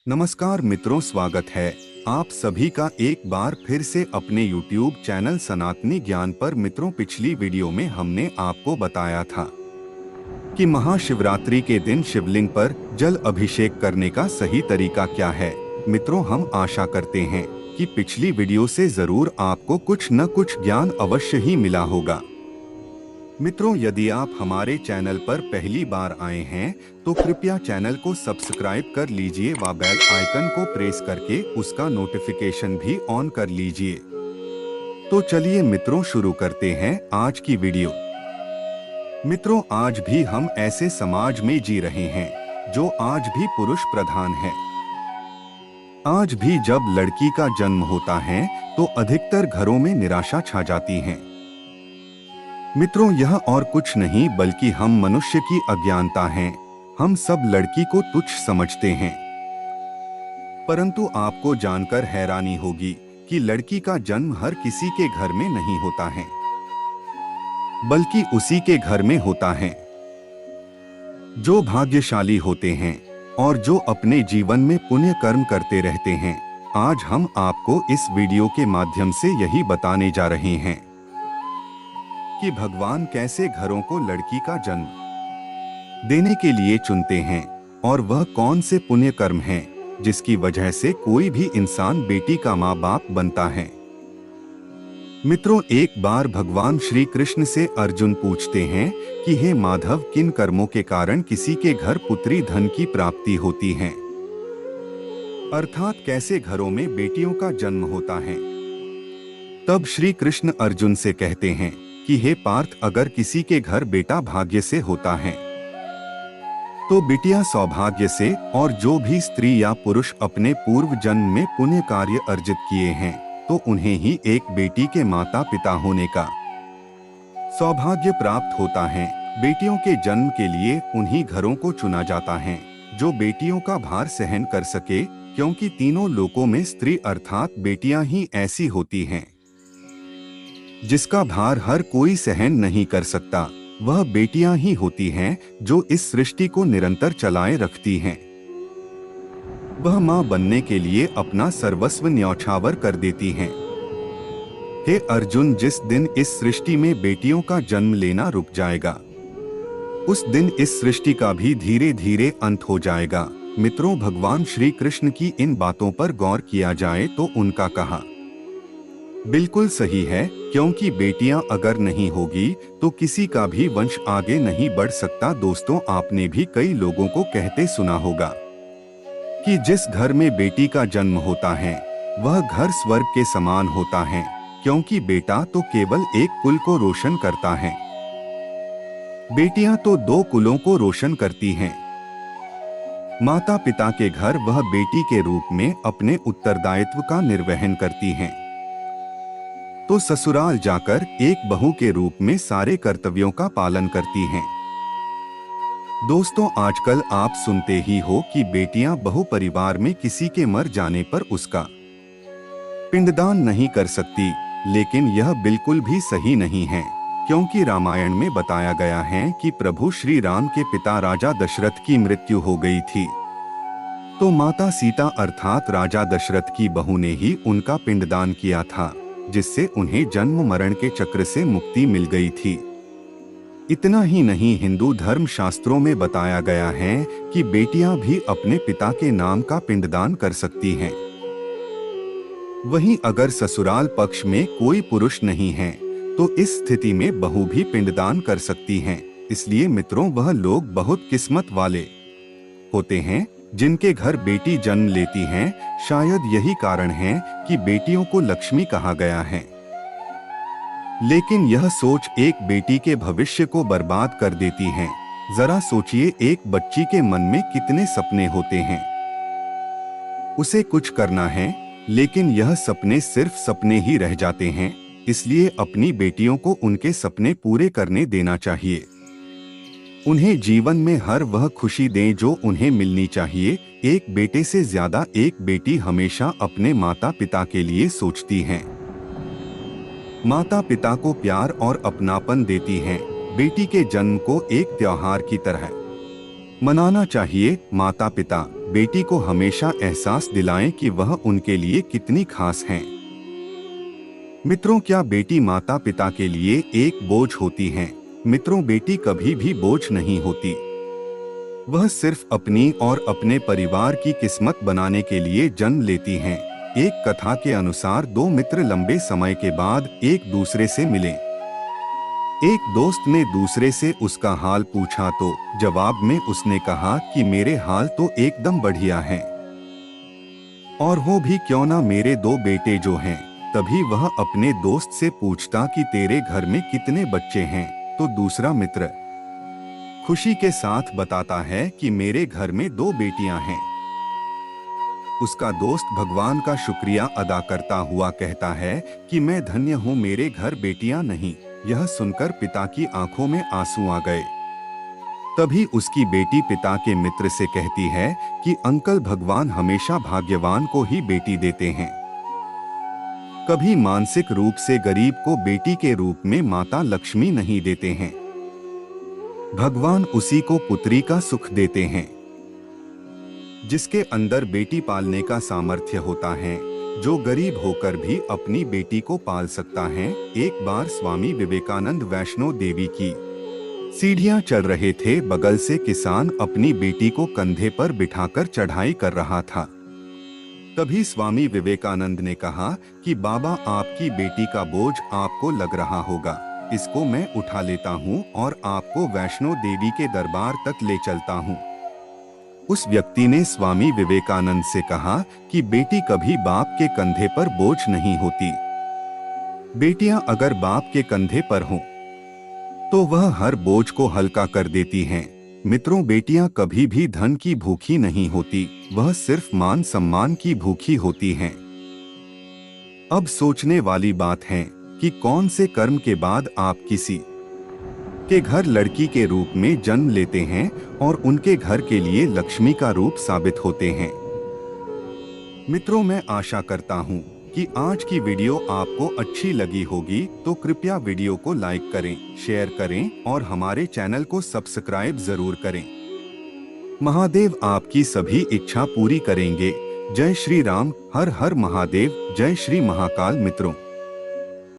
नमस्कार मित्रों, स्वागत है आप सभी का एक बार फिर से अपने YouTube चैनल सनातनी ज्ञान पर। मित्रों, पिछली वीडियो में हमने आपको बताया था कि महाशिवरात्रि के दिन शिवलिंग पर जल अभिषेक करने का सही तरीका क्या है। मित्रों, हम आशा करते हैं कि पिछली वीडियो से जरूर आपको कुछ न कुछ ज्ञान अवश्य ही मिला होगा। मित्रों, यदि आप हमारे चैनल पर पहली बार आए हैं तो कृपया चैनल को सब्सक्राइब कर लीजिए व बेल आइकन को प्रेस करके उसका नोटिफिकेशन भी ऑन कर लीजिए। तो चलिए मित्रों, शुरू करते हैं आज की वीडियो। मित्रों, आज भी हम ऐसे समाज में जी रहे हैं जो आज भी पुरुष प्रधान है। आज भी जब लड़की का जन्म होता है तो अधिकतर घरों में निराशा छा जाती है। मित्रों, यह और कुछ नहीं बल्कि हम मनुष्य की अज्ञानता है। हम सब लड़की को तुच्छ समझते हैं, परंतु आपको जानकर हैरानी होगी कि लड़की का जन्म हर किसी के घर में नहीं होता है, बल्कि उसी के घर में होता है जो भाग्यशाली होते हैं और जो अपने जीवन में पुण्य कर्म करते रहते हैं। आज हम आपको इस वीडियो के माध्यम से यही बताने जा रहे हैं कि भगवान कैसे घरों को लड़की का जन्म देने के लिए चुनते हैं और वह कौन से पुण्य कर्म हैं जिसकी वजह से कोई भी इंसान बेटी का माँ बाप बनता है। मित्रों, एक बार भगवान श्री कृष्ण से अर्जुन पूछते हैं कि हे माधव, किन कर्मों के कारण किसी के घर पुत्री धन की प्राप्ति होती है, अर्थात कैसे घरों में बेटियों का जन्म होता है। तब श्री कृष्ण अर्जुन से कहते हैं कि हे पार्थ, अगर किसी के घर बेटा भाग्य से होता है तो बिटिया सौभाग्य से, और जो भी स्त्री या पुरुष अपने पूर्व जन्म में पुण्य कार्य अर्जित किए हैं तो उन्हें ही एक बेटी के माता पिता होने का सौभाग्य प्राप्त होता है। बेटियों के जन्म के लिए उन्हीं घरों को चुना जाता है जो बेटियों का भार सहन कर सके, क्योंकि तीनों लोकों में स्त्री अर्थात बेटियां ही ऐसी होती हैं जिसका भार हर कोई सहन नहीं कर सकता। वह बेटियां ही होती हैं जो इस सृष्टि को निरंतर चलाए रखती हैं। वह मां बनने के लिए अपना सर्वस्व न्यौछावर कर देती हैं। हे अर्जुन, जिस दिन इस सृष्टि में बेटियों का जन्म लेना रुक जाएगा, उस दिन इस सृष्टि का भी धीरे धीरे अंत हो जाएगा। मित्रों, भगवान श्री कृष्ण की इन बातों पर गौर किया जाए तो उनका कहा बिल्कुल सही है, क्योंकि बेटियां अगर नहीं होगी तो किसी का भी वंश आगे नहीं बढ़ सकता। दोस्तों, आपने भी कई लोगों को कहते सुना होगा कि जिस घर में बेटी का जन्म होता है वह घर स्वर्ग के समान होता है, क्योंकि बेटा तो केवल एक कुल को रोशन करता है, बेटियां तो दो कुलों को रोशन करती हैं। माता पिता के घर वह बेटी के रूप में अपने उत्तरदायित्व का निर्वहन करती हैं, तो ससुराल जाकर एक बहू के रूप में सारे कर्तव्यों का पालन करती हैं। दोस्तों, आजकल आप सुनते ही हो कि बेटियां बहु परिवार में किसी के मर जाने पर उसका पिंडदान नहीं कर सकती, लेकिन यह बिल्कुल भी सही नहीं है, क्योंकि रामायण में बताया गया है कि प्रभु श्री राम के पिता राजा दशरथ की मृत्यु हो गई थी, तो माता सीता अर्थात राजा दशरथ की बहू ने ही उनका पिंडदान किया था, जिससे उन्हें जन्म मरण के चक्र से मुक्ति मिल गई थी। इतना ही नहीं, हिंदू धर्म शास्त्रों में बताया गया है कि बेटियां भी अपने पिता के नाम का पिंडदान कर सकती हैं। वहीं अगर ससुराल पक्ष में कोई पुरुष नहीं है तो इस स्थिति में बहू भी पिंडदान कर सकती हैं। इसलिए मित्रों, वह लोग बहुत किस्मत वाले होते हैं जिनके घर बेटी जन्म लेती हैं। शायद यही कारण है कि बेटियों को लक्ष्मी कहा गया है। लेकिन यह सोच एक बेटी के भविष्य को बर्बाद कर देती है। जरा सोचिए, एक बच्ची के मन में कितने सपने होते हैं, उसे कुछ करना है, लेकिन यह सपने सिर्फ सपने ही रह जाते हैं। इसलिए अपनी बेटियों को उनके सपने पूरे करने देना चाहिए। उन्हें जीवन में हर वह खुशी दें जो उन्हें मिलनी चाहिए। एक बेटे से ज्यादा एक बेटी हमेशा अपने माता पिता के लिए सोचती हैं। माता पिता को प्यार और अपनापन देती हैं। बेटी के जन्म को एक त्योहार की तरह मनाना चाहिए। माता पिता बेटी को हमेशा एहसास दिलाएं कि वह उनके लिए कितनी खास हैं। मित्रों, क्या बेटी माता पिता के लिए एक बोझ होती हैं? मित्रों, बेटी कभी भी बोझ नहीं होती। वह सिर्फ अपनी और अपने परिवार की किस्मत बनाने के लिए जन्म लेती हैं। एक कथा के अनुसार दो मित्र लंबे समय के बाद एक दूसरे से मिले। एक दोस्त ने दूसरे से उसका हाल पूछा तो जवाब में उसने कहा कि मेरे हाल तो एकदम बढ़िया हैं, और वो भी क्यों ना मेरे दो बेटे जो हैं। तभी वह अपने दोस्त से पूछता कि तेरे घर में कितने बच्चे हैं, तो दूसरा मित्र खुशी के साथ बताता है कि मेरे घर में दो बेटियां हैं। उसका दोस्त भगवान का शुक्रिया अदा करता हुआ कहता है कि मैं धन्य हूँ, मेरे घर बेटियां नहीं। यह सुनकर पिता की आंखों में आंसू आ गए। तभी उसकी बेटी पिता के मित्र से कहती है कि अंकल, भगवान हमेशा भाग्यवान को ही बेटी देते हैं, कभी मानसिक रूप से गरीब को बेटी के रूप में माता लक्ष्मी नहीं देते हैं। भगवान उसी को पुत्री का सुख देते हैं जिसके अंदर बेटी पालने का सामर्थ्य होता है, जो गरीब होकर भी अपनी बेटी को पाल सकता है। एक बार स्वामी विवेकानंद वैष्णो देवी की सीढ़ियां चढ़ रहे थे। बगल से किसान अपनी बेटी को कंधे पर बिठाकर चढ़ाई कर रहा था। तभी स्वामी विवेकानंद ने कहा कि बाबा, आपकी बेटी का बोझ आपको लग रहा होगा, इसको मैं उठा लेता हूँ और आपको वैष्णो देवी के दरबार तक ले चलता हूँ। उस व्यक्ति ने स्वामी विवेकानंद से कहा कि बेटी कभी बाप के कंधे पर बोझ नहीं होती। बेटियां अगर बाप के कंधे पर हों तो वह हर बोझ को हल्का कर देती हैं। मित्रों, बेटियां कभी भी धन की भूखी नहीं होती, वह सिर्फ मान सम्मान की भूखी होती हैं। अब सोचने वाली बात है कि कौन से कर्म के बाद आप किसी के घर लड़की के रूप में जन्म लेते हैं और उनके घर के लिए लक्ष्मी का रूप साबित होते हैं। मित्रों, मैं आशा करता हूँ कि आज की वीडियो आपको अच्छी लगी होगी, तो कृपया वीडियो को लाइक करें, शेयर करें और हमारे चैनल को सब्सक्राइब जरूर करें। महादेव आपकी सभी इच्छा पूरी करेंगे। जय श्री राम, हर हर महादेव, जय श्री महाकाल। मित्रों।